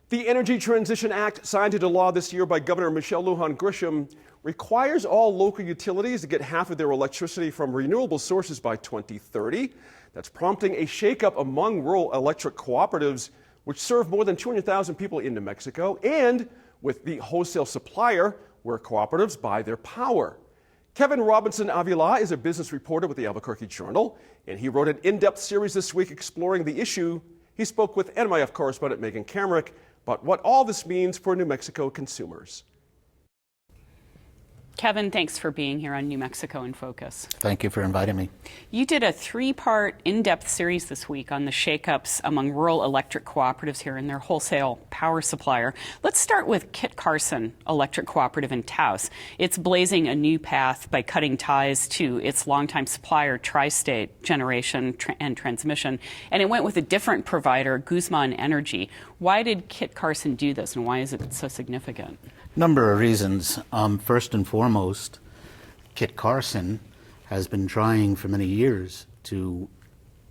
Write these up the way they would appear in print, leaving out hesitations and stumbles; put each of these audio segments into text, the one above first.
The Energy Transition Act, signed into law this year by Governor Michelle Lujan Grisham, requires all local utilities to get half of their electricity from renewable sources by 2030. That's prompting a shakeup among rural electric cooperatives, which serve more than 200,000 people in New Mexico, and with the wholesale supplier, where cooperatives buy their power. Kevin Robinson Avila is a business reporter with the Albuquerque Journal, and he wrote an in-depth series this week exploring the issue. He spoke with NMIF correspondent Megan Kamerick about what all this means for New Mexico consumers. Kevin, thanks for being here on New Mexico in Focus. Thank you for inviting me. You did a three-part in-depth series this week on the shakeups among rural electric cooperatives here and their wholesale power supplier. Let's start with Kit Carson Electric Cooperative in Taos. It's blazing a new path by cutting ties to its longtime supplier, Tri-State Generation and Transmission, and it went with a different provider, Guzman Energy. Why did Kit Carson do this, and why is it so significant? Number of reasons. First and foremost, Kit Carson has been trying for many years to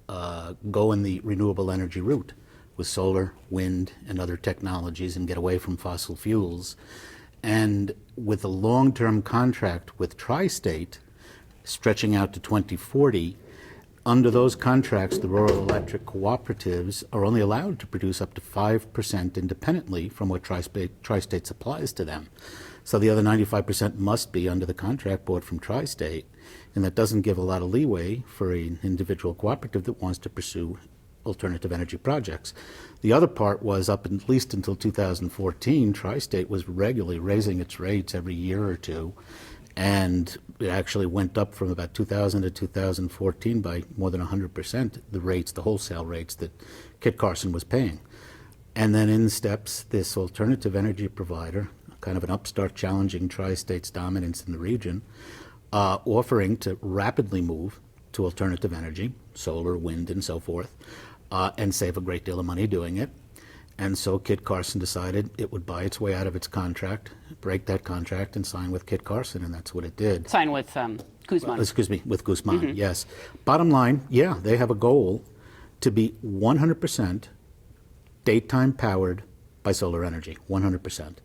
go in the renewable energy route with solar, wind, and other technologies and get away from fossil fuels. And with a long-term contract with Tri-State stretching out to 2040, under those contracts, the rural electric cooperatives are only allowed to produce up to 5% independently from what Tri-State supplies to them. So the other 95% must be under the contract bought from Tri-State, and that doesn't give a lot of leeway for an individual cooperative that wants to pursue alternative energy projects. The other part was up at least until 2014, Tri-State was regularly raising its rates every year or two, and it actually went up from about 2000 to 2014 by more than 100%, the rates, the wholesale rates that Kit Carson was paying. And then in steps this alternative energy provider, kind of an upstart challenging Tri-State's dominance in the region, offering to rapidly move to alternative energy, solar, wind, and so forth, and save a great deal of money doing it. And so Kit Carson decided it would buy its way out of its contract, break that contract, and sign with Kit Carson, and that's what it did. Sign with Guzman. Excuse me, with Guzman, yes. Bottom line, yeah, they have a goal to be 100% daytime powered by solar energy, 100%.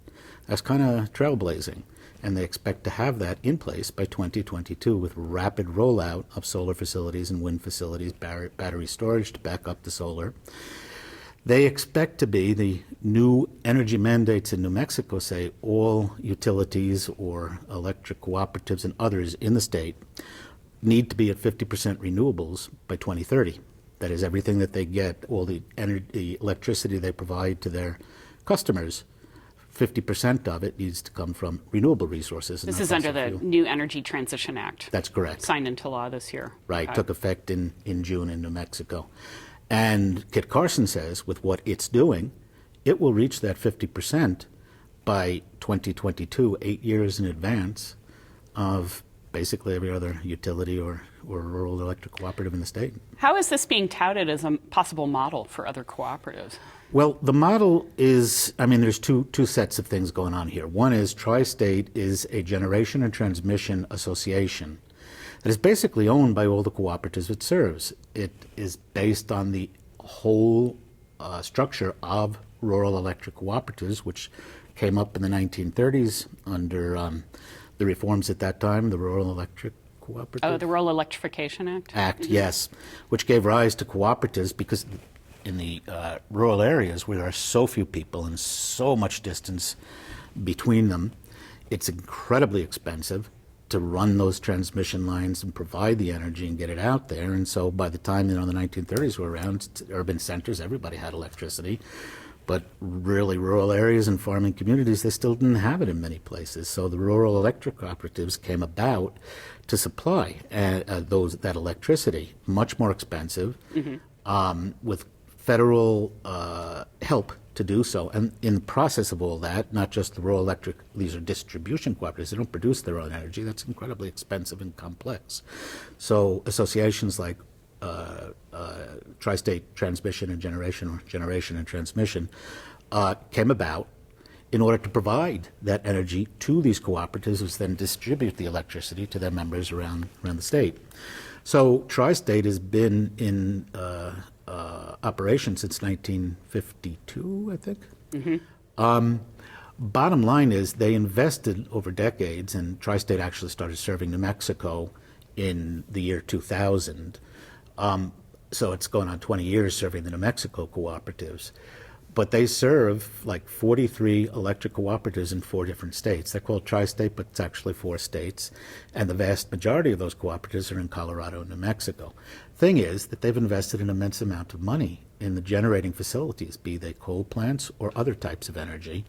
That's kind of trailblazing, and they expect to have that in place by 2022 with rapid rollout of solar facilities and wind facilities, battery storage to back up the solar. They expect to be the new energy mandates in New Mexico say all utilities or electric cooperatives and others in the state need to be at 50% renewables by 2030. That is, everything that they get, all the electricity they provide to their customers, 50% of it needs to come from renewable resources. This is under the new Energy Transition Act. That's correct. Signed into law this year. Right, took effect in June in New Mexico. And Kit Carson says with what it's doing, it will reach that 50% by 2022, 8 years in advance of basically every other utility or rural electric cooperative in the state. How is this being touted as a possible model for other cooperatives? Well, the model is, there's two sets of things going on here. One is Tri-State is a generation and transmission association that is basically owned by all the cooperatives it serves. It is based on the whole structure of rural electric cooperatives, which came up in the 1930s under the reforms at that time, the Rural Electric Cooperative. Oh, the Rural Electrification Act? Yes, which gave rise to cooperatives because in the rural areas where there are so few people and so much distance between them, it's incredibly expensive to run those transmission lines and provide the energy and get it out there. And so by the time the 1930s were around, urban centers, everybody had electricity. But really rural areas and farming communities, they still didn't have it in many places. So the rural electric cooperatives came about to supply that electricity, much more expensive, with federal help to do so. And in the process of all that, not just the rural electric, these are distribution cooperatives. They don't produce their own energy. That's incredibly expensive and complex. So associations like Tri-State Transmission and Generation, or Generation and Transmission, came about in order to provide that energy to these cooperatives, which then distribute the electricity to their members around the state. So Tri-State has been in operation since 1952, I think. Bottom line is they invested over decades, and Tri-State actually started serving New Mexico in the year 2000. So it's going on 20 years serving the New Mexico cooperatives. But they serve like 43 electric cooperatives in 4 different states. They're called Tri-State, but it's actually 4 states. And the vast majority of those cooperatives are in Colorado and New Mexico. Thing is that they've invested an immense amount of money in the generating facilities, be they coal plants or other types of energy.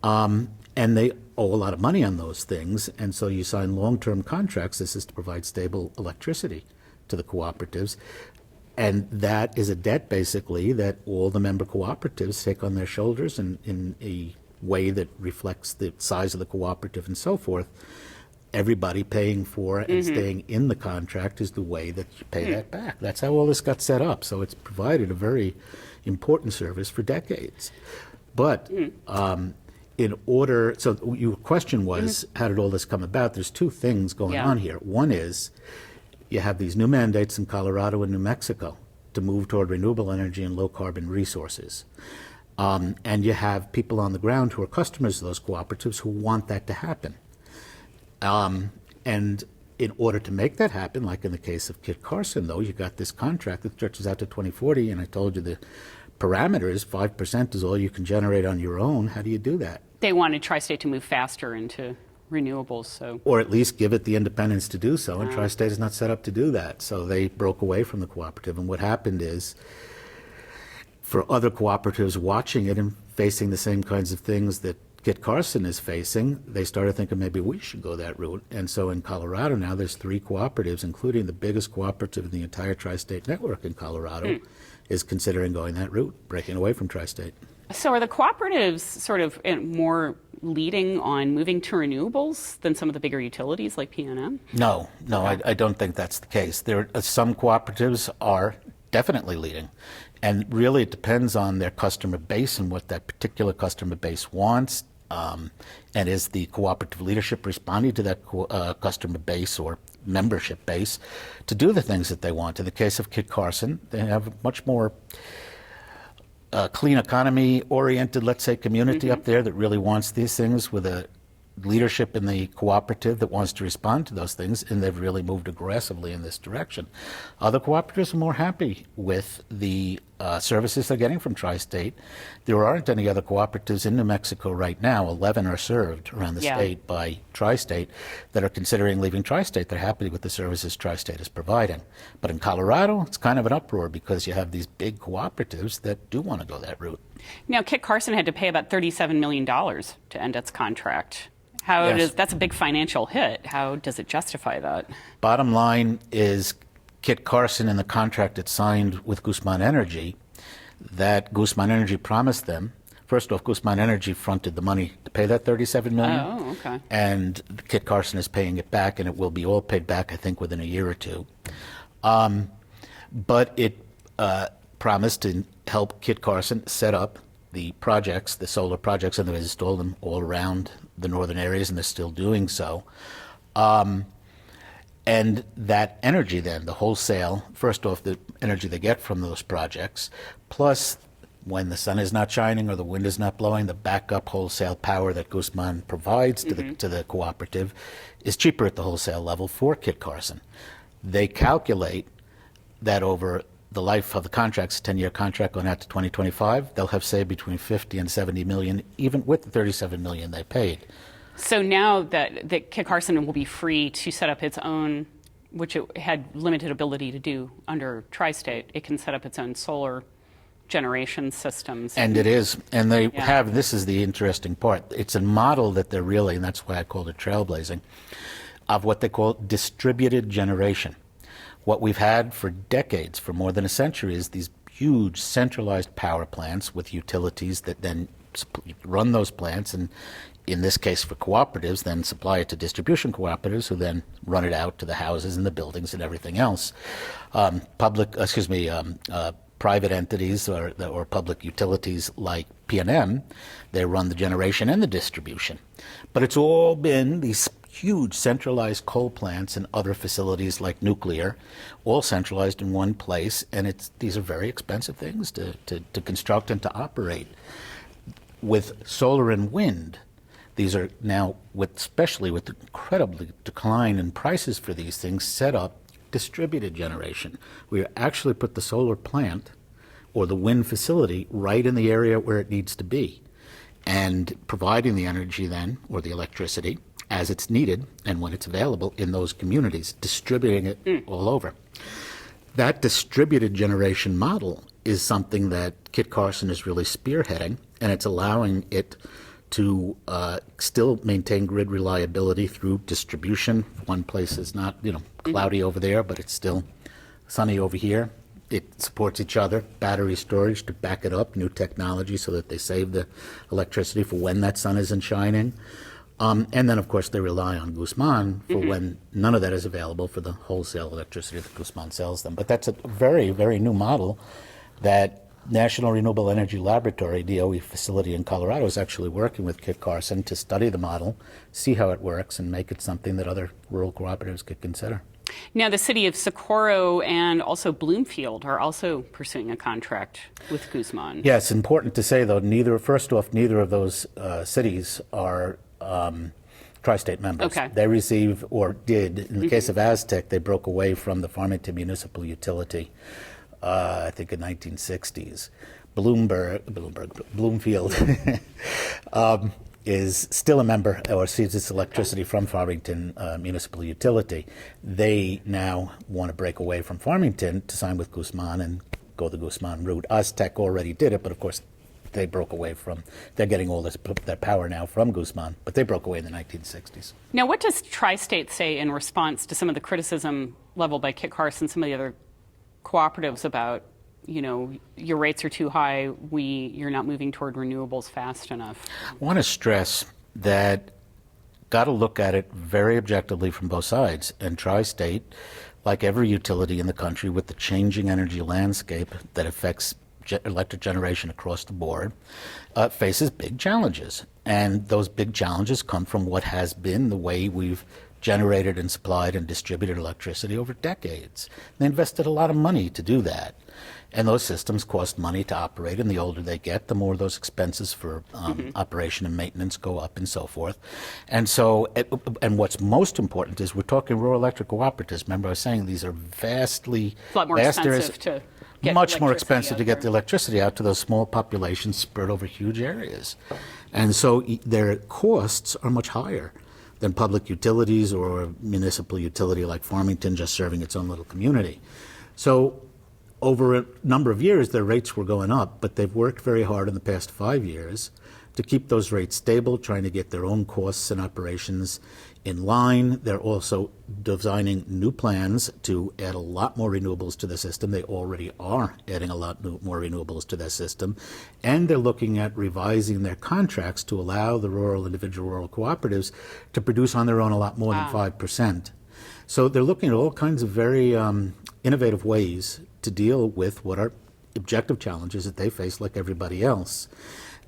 And they owe a lot of money on those things. And so you sign long-term contracts. This is to provide stable electricity to the cooperatives. And that is a debt, basically, that all the member cooperatives take on their shoulders in a way that reflects the size of the cooperative and so forth. Everybody paying for and staying in the contract is the way that you pay that back. That's how all this got set up. So it's provided a very important service for decades. But in order, so your question was, how did all this come about? There's 2 things going on here. One is, you have these new mandates in Colorado and New Mexico to move toward renewable energy and low-carbon resources. And you have people on the ground who are customers of those cooperatives who want that to happen. And in order to make that happen, like in the case of Kit Carson, though, you got this contract that stretches out to 2040, and I told you the parameters, 5% is all you can generate on your own. How do you do that? They wanted Tri-State to move faster into renewables, so. Or at least give it the independence to do so, and Tri-State is not set up to do that. So they broke away from the cooperative, and what happened is, for other cooperatives watching it and facing the same kinds of things that Kit Carson is facing, they started thinking maybe we should go that route. And so in Colorado now, there's 3 cooperatives, including the biggest cooperative in the entire Tri-State network in Colorado, is considering going that route, breaking away from Tri-State. So are the cooperatives sort of more leading on moving to renewables than some of the bigger utilities like PNM? No, I don't think that's the case. Some cooperatives are definitely leading. And really it depends on their customer base and what that particular customer base wants. And is the cooperative leadership responding to that customer base or membership base to do the things that they want? In the case of Kit Carson, they have a much more clean economy oriented, let's say, community up there that really wants these things, with a leadership in the cooperative that wants to respond to those things, and they've really moved aggressively in this direction. Other cooperatives are more happy with the services they're getting from Tri-State. There aren't any other cooperatives in New Mexico right now. 11 are served around the state by Tri-State that are considering leaving Tri-State. They're happy with the services Tri-State is providing. But in Colorado, it's kind of an uproar because you have these big cooperatives that do want to go that route. Now, Kit Carson had to pay about $37 million to end its contract. That's a big financial hit. How does it justify that? Bottom line is Kit Carson, in the contract it signed with Guzman Energy, that Guzman Energy promised them. First off, Guzman Energy fronted the money to pay that $37 million. Oh, okay. And Kit Carson is paying it back, and it will be all paid back, I think, within a year or 2. But it promised to help Kit Carson set up the projects, the solar projects, and they've installed them all around the northern areas, and they're still doing so. And that energy then, the wholesale, first off, the energy they get from those projects, plus when the sun is not shining or the wind is not blowing, the backup wholesale power that Guzman provides to the cooperative is cheaper at the wholesale level for Kit Carson. They calculate that over the life of the contracts, a 10-year contract going out to 2025, they'll have saved between 50 and 70 million, even with the 37 million they paid. So now that Kit Carson will be free to set up its own, which it had limited ability to do under Tri-State, it can set up its own solar generation systems. And it is. And they have, this is the interesting part, it's a model that they're really, and that's why I called it trailblazing, of what they call distributed generation. What we've had for decades, for more than a century, is these huge centralized power plants with utilities that then run those plants, and in this case for cooperatives, then supply it to distribution cooperatives who then run it out to the houses and the buildings and everything else. Private entities or public utilities like PNM, they run the generation and the distribution. But it's all been these huge centralized coal plants and other facilities like nuclear, all centralized in one place, and these are very expensive things to construct and to operate. With solar and wind, these are now, especially with the incredible decline in prices for these things, set up distributed generation. We actually put the solar plant or the wind facility right in the area where it needs to be, and providing the energy then, or the electricity, as it's needed and when it's available in those communities, distributing it all over. That distributed generation model is something that Kit Carson is really spearheading, and it's allowing it to still maintain grid reliability through distribution. One place is not, cloudy over there, but it's still sunny over here. It supports each other, battery storage to back it up, new technology so that they save the electricity for when that sun isn't shining. And then, of course, they rely on Guzman for when none of that is available for the wholesale electricity that Guzman sells them. But that's a very, very new model that National Renewable Energy Laboratory, DOE facility in Colorado, is actually working with Kit Carson to study the model, see how it works, and make it something that other rural cooperatives could consider. Now, the city of Socorro and also Bloomfield are also pursuing a contract with Guzman. Yes, important to say, though, neither of those cities are tri-state members. Okay. They receive, or did, in the case of Aztec, they broke away from the Farmington Municipal Utility, I think in 1960s. Bloomfield is still a member, or receives its electricity from Farmington Municipal Utility. They now want to break away from Farmington to sign with Guzman and go the Guzman route. Aztec already did it, but of course they broke away they're getting all their power now from Guzman, but they broke away in the 1960s. Now, what does Tri-State say in response to some of the criticism leveled by Kit Carson, some of the other cooperatives about, your rates are too high, you're not moving toward renewables fast enough? I want to stress that got to look at it very objectively from both sides. And Tri-State, like every utility in the country with the changing energy landscape that affects electric generation across the board, faces big challenges. And those big challenges come from what has been the way we've generated and supplied and distributed electricity over decades. They invested a lot of money to do that. And those systems cost money to operate, and the older they get, the more those expenses for operation and maintenance go up and so forth. And so, and what's most important is we're talking rural electric cooperatives. Remember I was saying these are vastly... A lot more expensive to get much more expensive out to get the there. electricity out to those small populations spread over huge areas. And so their costs are much higher than public utilities or a municipal utility like Farmington just serving its own little community. So over a number of years, their rates were going up, but they've worked very hard in the past 5 years to keep those rates stable, trying to get their own costs and operations in line. They're also designing new plans to add a lot more renewables to the system. They already are adding a lot more renewables to their system. And they're looking at revising their contracts to allow the individual rural cooperatives to produce on their own a lot more than 5%. So they're looking at all kinds of very innovative ways to deal with what are objective challenges that they face like everybody else.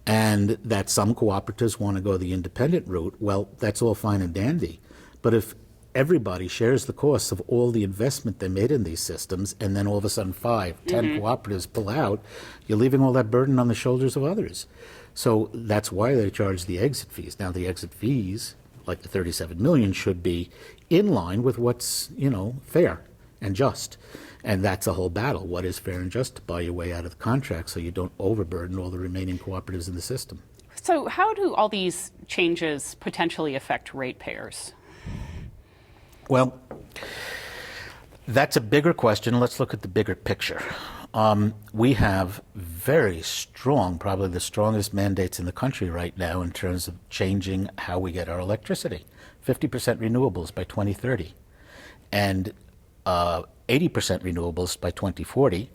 And that some cooperatives want to go the independent route, well, that's all fine and dandy. But if everybody shares the costs of all the investment they made in these systems, and then all of a sudden 5, 10 cooperatives pull out, you're leaving all that burden on the shoulders of others. So that's why they charge the exit fees. Now, the exit fees, like the $37 million, should be in line with what's, fair and just. And that's a whole battle. What is fair and just to buy your way out of the contract so you don't overburden all the remaining cooperatives in the system? So how do all these changes potentially affect ratepayers? Well, that's a bigger question. Let's look at the bigger picture. We have very strong, probably the strongest mandates in the country right now in terms of changing how we get our electricity. 50% renewables by 2030. And 80% renewables by 2040,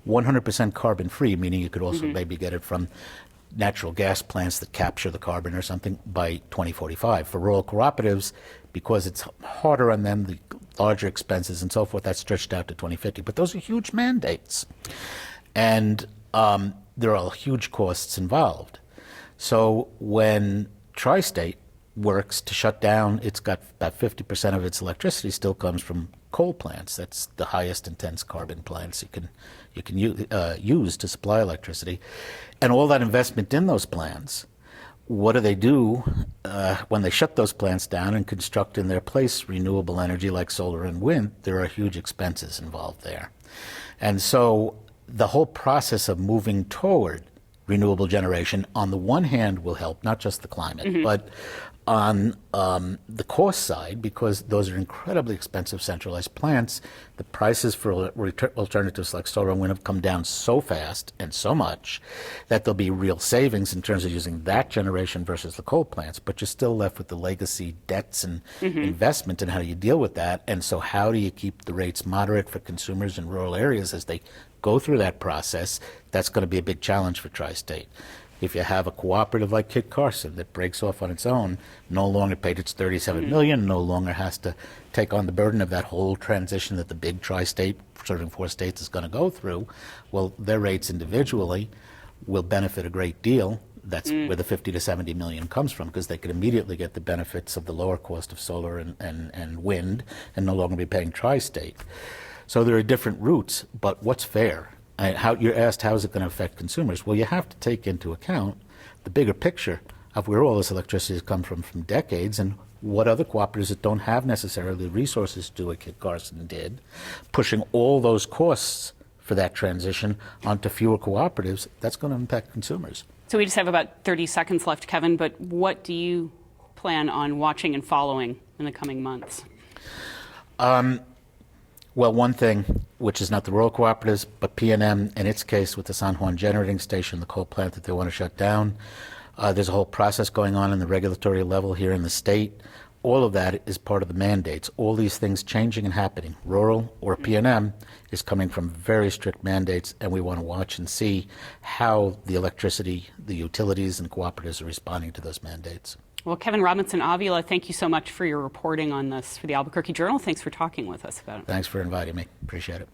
100% carbon-free, meaning you could also maybe get it from natural gas plants that capture the carbon or something by 2045. For rural cooperatives, because it's harder on them, the larger expenses and so forth, that's stretched out to 2050. But those are huge mandates. And there are huge costs involved. So when Tri-State works to shut down. It's got about 50% of its electricity still comes from coal plants. That's the highest intense carbon plants you can use to supply electricity. And all that investment in those plants, what do when they shut those plants down and construct in their place renewable energy like solar and wind? There are huge expenses involved there. And so the whole process of moving toward renewable generation, on the one hand, will help not just the climate, but on the cost side, because those are incredibly expensive centralized plants, the prices for alternatives like solar and wind have come down so fast and so much that there'll be real savings in terms of using that generation versus the coal plants, but you're still left with the legacy debts and investment, and how do you deal with that? And so how do you keep the rates moderate for consumers in rural areas as they go through that process? That's going to be a big challenge for Tri-State. If you have a cooperative like Kit Carson that breaks off on its own, no longer paid its $37 million, no longer has to take on the burden of that whole transition that the big Tri-State serving 4 states is going to go through, well, their rates individually will benefit a great deal. That's where the 50 to 70 million comes from, because they could immediately get the benefits of the lower cost of solar and wind and no longer be paying Tri-State. So there are different routes, but what's fair? You're asked how is it going to affect consumers? Well, you have to take into account the bigger picture of where all this electricity has come from decades, and what other cooperatives that don't have necessarily the resources to do what Kit Carson did, pushing all those costs for that transition onto fewer cooperatives. That's going to impact consumers. So we just have about 30 seconds left, Kevin, but what do you plan on watching and following in the coming months? Well, one thing, which is not the rural cooperatives, but PNM, in its case with the San Juan Generating Station, the coal plant that they want to shut down, there's a whole process going on in the regulatory level here in the state. All of that is part of the mandates. All these things changing and happening. Rural or PNM is coming from very strict mandates, and we want to watch and see how the electricity, the utilities, and cooperatives are responding to those mandates. Well, Kevin Robinson-Avila, thank you so much for your reporting on this for the Albuquerque Journal. Thanks for talking with us about it. Thanks for inviting me. Appreciate it.